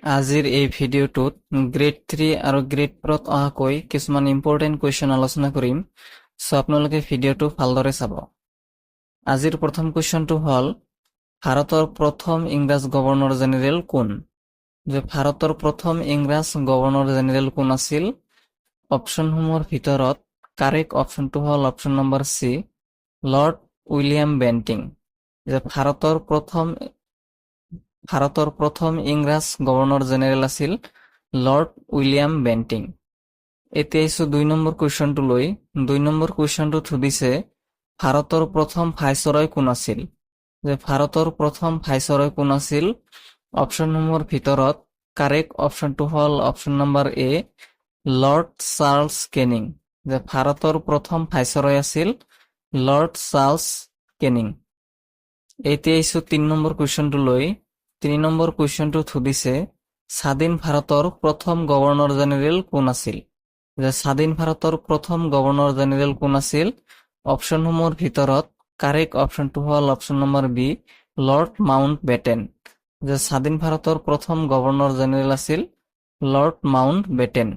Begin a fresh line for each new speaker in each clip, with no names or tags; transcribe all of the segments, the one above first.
আজিৰ এই ভিডিঅ'টোত গ্ৰেড 3 আৰু গ্ৰেড 4ত অহাকৈ কিছুমান ইম্পৰ্টেণ্ট কুৱেশ্যন আলোচনা কৰিম। আপোনালোকে ভিডিঅ'টো ভালদৰে চাব। আজিৰ প্ৰথম কুৱেশ্যনটো হ'ল ভাৰতৰ প্ৰথম ইংৰাজ গভৰ্ণৰ জেনেৰেল কোন? ভাৰতৰ প্ৰথম ইংৰাজ গভৰ্ণৰ জেনেৰেল কোন আছিল? অপশ্যনসমূহৰ ভিতৰত কাৰেক্ট অপশ্যনটো হ'ল option number C, lord William Bentinck. ভাৰতৰ প্ৰথম ইংৰাজ গভৰ্ণৰ জেনেৰেল আছিল লৰ্ড উইলিয়াম বেণ্টিং। এতিয়া আহিছো 2 নম্বৰ কুৱেশ্যনটো লৈ। 2 নম্বৰ কুৱেশ্যনটোত সুধিছে ভাৰতৰ প্ৰথম ভাইচৰয় কোন আছিল? ভাৰতৰ প্ৰথম ভাইচৰয় কোন আছিল? অপশ্যনসমূহৰ ভিতৰত কাৰেক্ট অপশ্যনটো হ'ল অপশ্যন নম্বৰ এ, লৰ্ড চাৰ্লছ কেনিং। ভাৰতৰ প্ৰথম ভাইচৰয় আছিল লৰ্ড চাৰ্লছ কেনিং। এতিয়া আহিছো 3 নম্বৰ কুৱেশ্যনটো লৈ। 3 নম্বৰ কুৱেশ্যনটোত সুধিছে স্বাধীন ভাৰতৰ প্ৰথম গভৰ্ণৰ জেনেৰেল কোন আছিল? স্বাধীন ভাৰতৰ প্ৰথম গভৰ্ণৰ জেনেৰেল কোন আছিল? অপশ্যনসমূহৰ ভিতৰত কাৰেক্ট অপশ্যনটো হ'ল option number B, Lord Mountbatten. স্বাধীন ভাৰতৰ প্ৰথম গভৰ্ণৰ জেনেৰেল আছিল লৰ্ড মাউণ্ট বেটেন।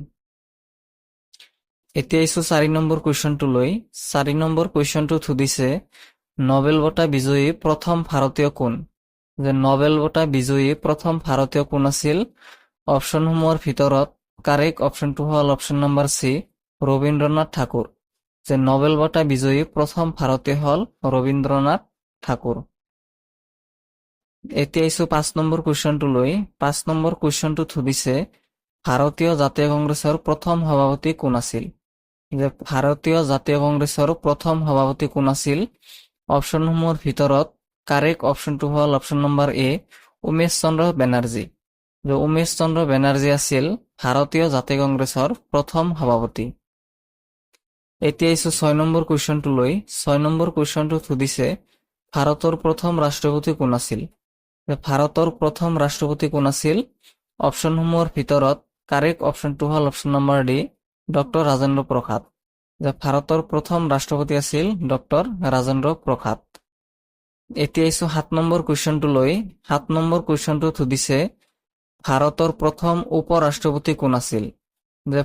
এতিয়া আহিছো 4 নম্বৰ কুৱেশ্যনটো লৈ। 4 নম্বৰ কুৱেশ্যনটোত সুধিছে নোবেল বঁটা বিজয়ী প্ৰথম ভাৰতীয় কোন? নোবেল বঁটা বিজয়ী প্ৰথম ভাৰতীয় কোন আছিল? অপশ্যনসমূহৰ ভিতৰত কাৰেক্ট অপশ্যনটো হ'ল option number C, Rabindranath Thakur. Nobel বঁটা বিজয়ী প্ৰথম ভাৰতীয় হ'ল ৰবীন্দ্ৰনাথ ঠাকুৰ। এতিয়া আহিছো 5 নম্বৰ কুৱেশ্যনটো লৈ। 5 নম্বৰ কুৱেশ্যনটোত সুধিছে ভাৰতীয় জাতীয় কংগ্ৰেছৰ প্ৰথম সভাপতি কোন আছিল? ভাৰতীয় জাতীয় কংগ্ৰেছৰ প্ৰথম সভাপতি কোন আছিল? অপশ্যনসমূহৰ ভিতৰত কাৰেক্ট অপশ্যনটো হ'ল অপশ্যন নম্বৰ এ, উমেশ চন্দ্ৰ বেনাৰ্জী। উমেশ চন্দ্ৰ বেনাৰ্জী আছিল ভাৰতীয় জাতীয় কংগ্ৰেছৰ প্ৰথম সভাপতি। এতিয়া আহিছো 6 নম্বৰ কুৱেশ্যনটো লৈ। 6 নম্বৰ কুৱেশ্যনটোত সুধিছে ভাৰতৰ প্ৰথম ৰাষ্ট্ৰপতি কোন আছিল? ভাৰতৰ প্ৰথম ৰাষ্ট্ৰপতি কোন আছিল? অপশ্যনসমূহৰ ভিতৰত কাৰেক্ট অপশ্যনটো হ'ল option number D, doctor Rajendra Prasad. ভাৰতৰ প্ৰথম ৰাষ্ট্ৰপতি আছিল ডক্টৰ ৰাজেন্দ্ৰ প্ৰসাদ। এতিয়া আহিছো 7 নম্বৰ কুৱেশ্যনটো লৈ। 7 নম্বৰ কুৱেশ্যনটোত সুধিছে ভাৰতৰ প্ৰথম উপ ৰাষ্ট্ৰপতি কোন আছিল?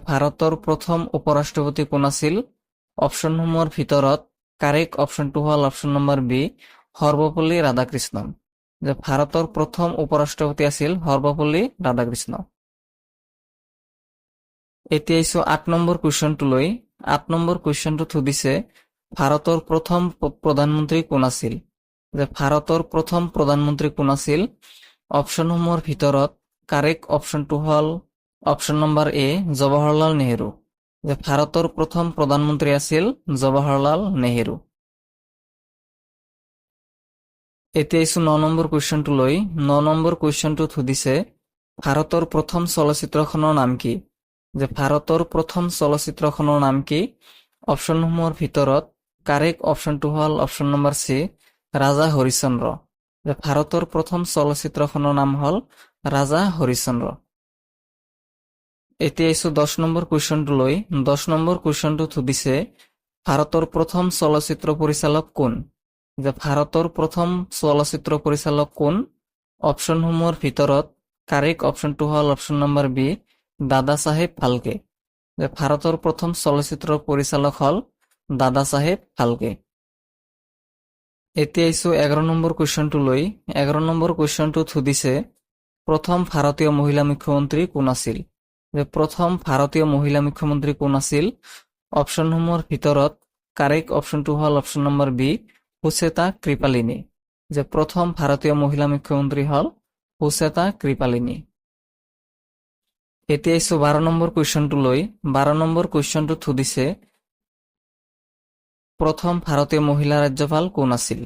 ভাৰতৰ প্ৰথম উপ ৰাষ্ট্ৰপতি কোন আছিল? অপশ্যনসমূহৰ ভিতৰত কাৰেক্ট অপশ্যনটো হ'ল option number B, Sarvepalli Radhakrishnan. ভাৰতৰ প্ৰথম উপ ৰাষ্ট্ৰপতি আছিল সৰ্বপল্লী ৰাধাকৃষ্ণ। এতিয়া আহিছো 8 নম্বৰ কুৱেশ্যনটো লৈ। 8 নম্বৰ কুৱেশ্যনটোত সুধিছে ভাৰতৰ প্ৰথম প্ৰধানমন্ত্ৰী কোন আছিল? ভাৰতৰ প্ৰথম প্ৰধানমন্ত্ৰী কোন আছিল? অপশ্যনসমূহৰ ভিতৰত কাৰেক্ট অপশ্যনটো হ'ল অপশ্যন নম্বৰ এ, জৱাহৰলাল নেহেৰু। ভাৰতৰ প্ৰথম প্ৰধানমন্ত্ৰী আছিল জৱাহৰলাল নেহেৰু। এতিয়া আহিছো 9 নম্বৰ কুৱেশ্যনটো লৈ। 9 নম্বৰ কুৱেশ্যনটোত সুধিছে ভাৰতৰ প্ৰথম চলচ্চিত্ৰখনৰ নাম কি? ভাৰতৰ প্ৰথম চলচ্চিত্ৰখনৰ নাম কি? অপশ্যনসমূহৰ ভিতৰত কাৰেক্ট অপশ্যনটো হ'ল অপশ্যন নম্বৰ চি, ৰাজা হৰিশ্চন্দ্ৰ। ভাৰতৰ প্ৰথম চলচ্চিত্ৰখনৰ নাম হ'ল ৰাজা হৰিশ্চন্দ্ৰ। এতিয়া আহিছো 10 নম্বৰ কুৱেশ্যনটো লৈ। 10 নম্বৰ কুৱেশ্যনটোত সুধিছে ভাৰতৰ প্ৰথম চলচ্চিত্ৰ পৰিচালক কোন? ভাৰতৰ প্ৰথম চলচ্চিত্ৰ পৰিচালক কোন? অপশ্যনসমূহৰ ভিতৰত কাৰেক্ট অপশ্যনটো হ'ল অপশ্যন নম্বৰ বি, দাদা চাহেব ফাল্কে। ভাৰতৰ প্ৰথম চলচ্চিত্ৰ পৰিচালক হ'ল দাদা চাহেব ফাল্কে। এতিয়া আহিছো 11 নম্বৰ কুৱেশ্যনটো লৈ। 11 নম্বৰ কুৱেশ্যনটোত সুধিছে প্ৰথম ভাৰতীয় মহিলা মুখ্যমন্ত্ৰী কোন আছিল? প্ৰথম ভাৰতীয় মহিলা মুখ্যমন্ত্ৰী কোন আছিল? অপশ্যনসমূহৰ ভিতৰত কাৰেক্ট অপশ্যনটো হ'ল option number B, Sucheta Kripalani. প্ৰথম ভাৰতীয় মহিলা মুখ্যমন্ত্ৰী হ'ল সুচেতা কৃপালিনী। এতিয়া আহিছো 12 নম্বৰ কুৱেশ্যনটো লৈ। 12 নম্বৰ কুৱেশ্যনটোত সুধিছে প্ৰথম ভাৰতীয় মহিলা ৰাজ্যপাল কোন আছিল?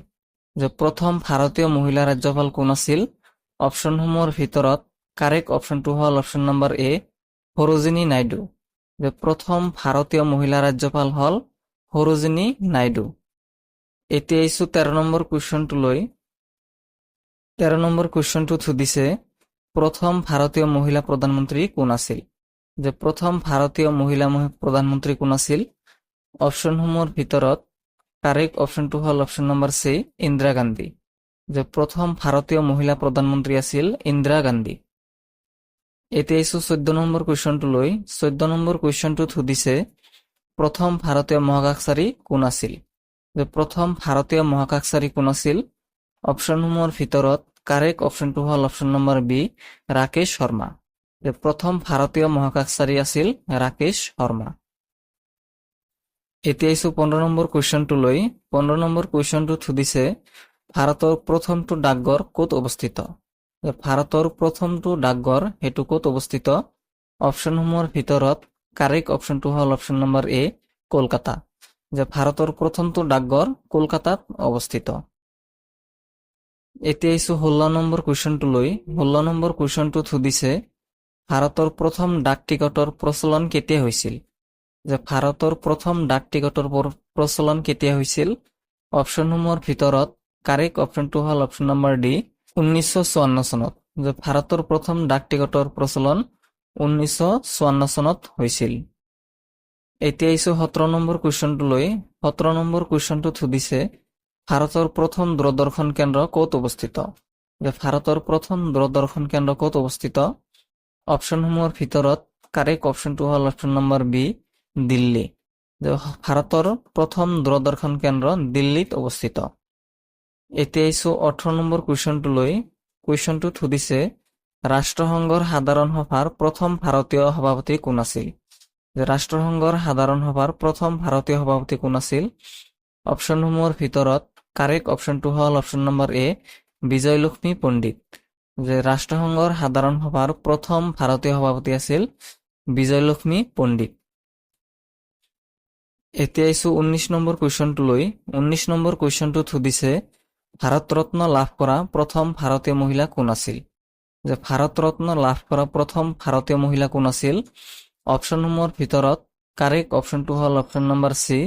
প্ৰথম ভাৰতীয় মহিলা ৰাজ্যপাল কোন আছিল? অপশ্যনসমূহৰ ভিতৰত কাৰেক্ট অপশ্যনটো হ'ল অপশ্যন নম্বৰ এ, সৰোজিনী নাইডু। প্ৰথম ভাৰতীয় মহিলা ৰাজ্যপাল হ'ল সৰোজিনী নাইডু। এতিয়া আহিছো 13 নম্বৰ কুৱেশ্যনটো লৈ। 13 নম্বৰ কুৱেশ্যনটোত সুধিছে প্ৰথম ভাৰতীয় মহিলা প্ৰধানমন্ত্ৰী কোন আছিল? প্ৰথম ভাৰতীয় মহিলা প্ৰধানমন্ত্ৰী কোন আছিল? অপশ্যনসমূহৰ ভিতৰত কাৰেক্ট অপশ্যনটো হ'ল option number C, Indira Gandhi. প্ৰথম ভাৰতীয় মহিলা প্ৰধানমন্ত্ৰী আছিল ইন্দিৰা গান্ধী। এতিয়া আহিছো 14 নম্বৰ কুৱেশ্যনটো লৈ 14 নম্বৰ কুৱেশ্যনটোত সুধিছে প্ৰথম ভাৰতীয় মহাকাশচাৰী কোন আছিল যে প্ৰথম ভাৰতীয় মহাকাশচাৰী কোন আছিল অপশ্যনসমূহৰ ভিতৰত কাৰেক্ট অপশ্যনটো হ'ল option number B Rakesh Sharma যে প্ৰথম ভাৰতীয় মহাকাশচাৰী আছিল ৰাকেশ শৰ্মা এতিয়া আহিছো 15 নম্বৰ কুৱেশ্যনটো লৈ 15 নম্বৰ কুৱেশ্যনটোত সুধিছে ভাৰতৰ প্ৰথমটো ডাকঘৰ ক'ত অৱস্থিত ভাৰতৰ প্ৰথমটো ডাকঘৰ হেতু ক'ত অৱস্থিত অপশ্যনসমূহৰ ভিতৰত কাৰেক্ট অপশ্যনটো হ'ল অপশ্যন নম্বৰ এ কলকাতা যে ভাৰতৰ প্ৰথমটো ডাকঘৰ কলকাতাত অৱস্থিত এতিয়া আহিছো 16 নম্বৰ কুৱেশ্যনটো লৈ 16 নম্বৰ কুৱেশ্যনটোত সুধিছে ভাৰতৰ প্ৰথম ডাক টিকটৰ প্ৰচলন কেতিয়া হৈছিল যে ভাৰতৰ প্ৰথম ডাক টিকটৰ প্ৰচলন কেতিয়া হৈছিল অপশ্যনসমূহৰ ভিতৰত কাৰেক্ট অপশ্যনটো হ'ল অপশ্যন নম্বৰ ডি 1954 চনত যে ভাৰতৰ প্ৰথম ডাক টিকটৰ প্ৰচলন 1954 চনত হৈছিল এতিয়া আহিছো 17 নম্বৰ কুৱেশ্যনটো লৈ 17 নম্বৰ কুৱেশ্যনটোত সুধিছে ভাৰতৰ প্ৰথম দূৰদৰ্শন কেন্দ্ৰ ক'ত অৱস্থিত যে ভাৰতৰ প্ৰথম দূৰদৰ্শন কেন্দ্ৰ ক'ত অৱস্থিত অপশ্যনসমূহৰ ভিতৰত কাৰেক্ট অপশ্যনটো হ'ল অপশ্যন নম্বৰ বি দিল্লী যে ভাৰতৰ প্ৰথম দূৰদৰ্শন কেন্দ্ৰ দিল্লীত অৱস্থিত এতিয়া আহিছো 18 নম্বৰ কুৱেশ্যনটো লৈ কুৱেশ্যনটোত সুধিছে ৰাষ্ট্ৰসংঘৰ সাধাৰণ সভাৰ প্ৰথম ভাৰতীয় সভাপতি কোন আছিল যে ৰাষ্ট্ৰসংঘৰ সাধাৰণ সভাৰ প্ৰথম ভাৰতীয় সভাপতি কোন আছিল অপশ্যনসমূহৰ ভিতৰত কাৰেক্ট অপশ্যনটো হ'ল অপশ্যন নম্বৰ এ বিজয়লক্ষ্মী পণ্ডিত যে ৰাষ্ট্ৰসংঘৰ সাধাৰণ সভাৰ প্ৰথম ভাৰতীয় সভাপতি আছিল বিজয়লক্ষ্মী পণ্ডিত এতিয়া আহিছো 19 নম্বৰ কুৱেশ্যনটো লৈ 19 নম্বৰ কুৱেশ্যনটোত সুধিছে ভাৰত ৰত্ন লাভ কৰা প্ৰথম ভাৰতীয় মহিলা কোন আছিল যে ভাৰত ৰত্ন লাভ কৰা প্ৰথম ভাৰতীয় মহিলা কোন আছিল অপশ্যনসমূহৰ ভিতৰত কাৰেক্ট অপশ্যনটো হ'ল অপশ্যন নম্বৰ সি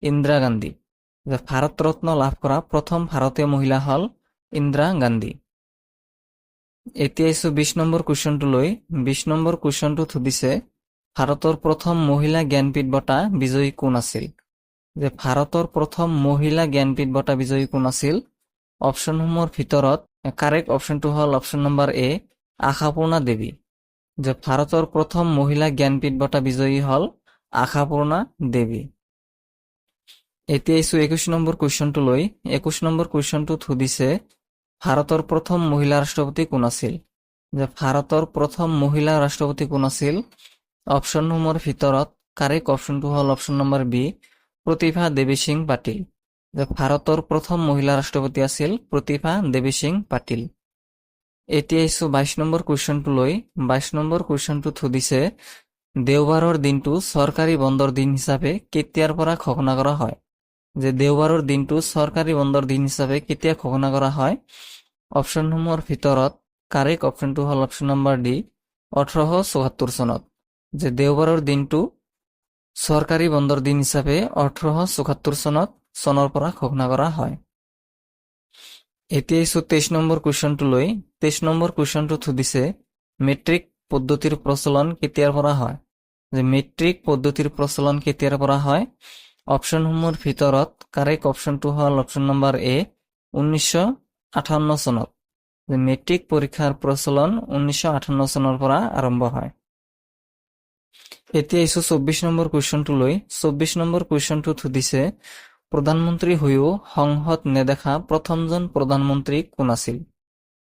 ইন্দিৰা গান্ধী যে ভাৰত ৰত্ন লাভ কৰা প্ৰথম ভাৰতীয় মহিলা হ'ল ইন্দিৰা গান্ধী এতিয়া আহিছো 20 নম্বৰ কুৱেশ্যনটো লৈ 20 নম্বৰ কুৱেশ্যনটোত সুধিছে ভাৰতৰ প্ৰথম মহিলা জ্ঞানপীঠ বঁটা বিজয়ী কোন আছিল যে ভাৰতৰ প্ৰথম মহিলা জ্ঞানপীঠ বঁটা বিজয়ী কোন আছিল অপশ্যনসমূহৰ ভিতৰত কাৰেক্ট অপশ্যনটো হ'ল অপশ্যন নম্বৰ এ আশাপূৰ্ণা দেৱী যে ভাৰতৰ প্ৰথম মহিলা জ্ঞানপীঠ বঁটা বিজয়ী হ'ল আশাপূৰ্ণা দেৱী এতিয়া আহিছো 21 নম্বৰ কুৱেশ্যনটো লৈ 21 নম্বৰ কুৱেশ্যনটোত সুধিছে ভাৰতৰ প্ৰথম মহিলা ৰাষ্ট্ৰপতি কোন আছিল যে ভাৰতৰ প্ৰথম মহিলা ৰাষ্ট্ৰপতি কোন আছিল অপশ্যনসমূহৰ ভিতৰত কাৰেক্ট অপশ্যনটো হ'ল অপশ্যন নম্বৰ বি প্ৰতিভা দেৱী সিং পাটিল যে ভাৰতৰ প্ৰথম মহিলা ৰাষ্ট্ৰপতি আছিল প্ৰতিভা দেৱী সিং পাটিল এতিয়া আহিছো 22 নম্বৰ কুৱেশ্যনটো লৈ 22 নম্বৰ কুৱেশ্যনটোত সুধিছে দেওবাৰৰ দিনটো চৰকাৰী বন্ধৰ দিন হিচাপে কেতিয়াৰ পৰা ঘোষণা কৰা হয় যে দেওবাৰৰ দিনটো চৰকাৰী বন্ধৰ দিন হিচাপে কেতিয়া ঘোষণা কৰা হয় অপশ্যনসমূহৰ ভিতৰত কাৰেক্ট অপশ্যনটো হ'ল অপশ্যন নম্বৰ ডি 1874 চনত যে দেওবাৰৰ দিনটো চৰকাৰী বন্ধৰ দিন হিচাপে 1874 চনৰ পৰা ঘোষণা কৰা হয় এতিয়া আহিছো 23 নম্বৰ কুৱেশ্যনটো লৈ 23 নম্বৰ কুৱেশ্যনটোত সুধিছে মেট্ৰিক পদ্ধতিৰ প্ৰচলন কেতিয়াৰ পৰা হয় যে মেট্ৰিক পদ্ধতিৰ প্ৰচলন কেতিয়াৰ পৰা হয় অপশ্যনসমূহৰ ভিতৰত কাৰেক্ট অপশ্যনটো হ'ল অপশ্যন নম্বৰ এ 1958 চনত যে মেট্ৰিক পৰীক্ষাৰ প্ৰচলন 1958 চনৰ পৰা আৰম্ভ হয় এতিয়া আহিছো 24 নম্বৰ কুৱেশ্যনটো লৈ 24 নম্বৰ কুৱেশ্যনটোত সুধিছে প্ৰধানমন্ত্ৰী হৈও সংসদ নেদেখা প্ৰথমজন প্ৰধানমন্ত্ৰী কোন আছিল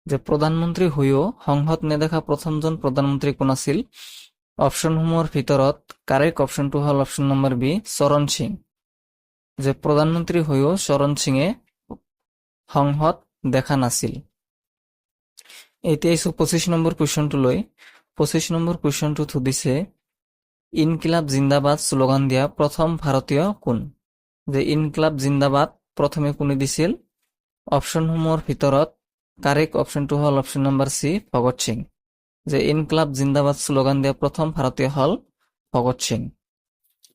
যে প্ৰধানমন্ত্ৰী হৈও সংসদ নেদেখা প্ৰথমজন প্ৰধানমন্ত্ৰী কোন আছিল অপশ্যনসমূহৰ ভিতৰত কাৰেক্ট অপশ্যনটো হ'ল option number B Charan Singh যে প্ৰধানমন্ত্ৰী হৈও চৰণ সিঙে সংসদ দেখা নাছিল এতিয়া আহিছো 25 নম্বৰ কুৱেশ্যনটো লৈ 25 নম্বৰ কুৱেশ্যনটোত সুধিছে ইনকিলাব জিন্দাবাদ শ্লোগান দিয়া প্ৰথম ভাৰতীয় কোন যে ইনকিলাব জিন্দাবাদ প্ৰথমে কোনে দিছিল অপশ্যনসমূহৰ ভিতৰত কাৰেক্ট অপশ্যনটো হ'ল অপশ্যন নম্বৰ সি ভগত সিং যে ইনকিলাব জিন্দাবাদ শ্লোগান দিয়া প্ৰথম ভাৰতীয় হ'ল ভগত সিং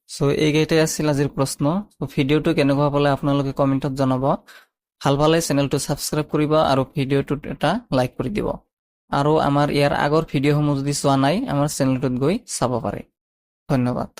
সো এইকেইটাই আছিল আজিৰ প্ৰশ্ন ভিডিঅ'টো কেনেকুৱা পালে আপোনালোকে কমেণ্টত জনাব ভাল পালে চেনেলটো ছাবস্ক্ৰাইব কৰিব আৰু ভিডিঅ'টোত এটা লাইক কৰি দিব আৰু আমাৰ ইয়াৰ আগৰ ভিডিঅ'সমূহ যদি চোৱা নাই আমাৰ চেনেলটোত গৈ চাব পাৰে ধন্যবাদ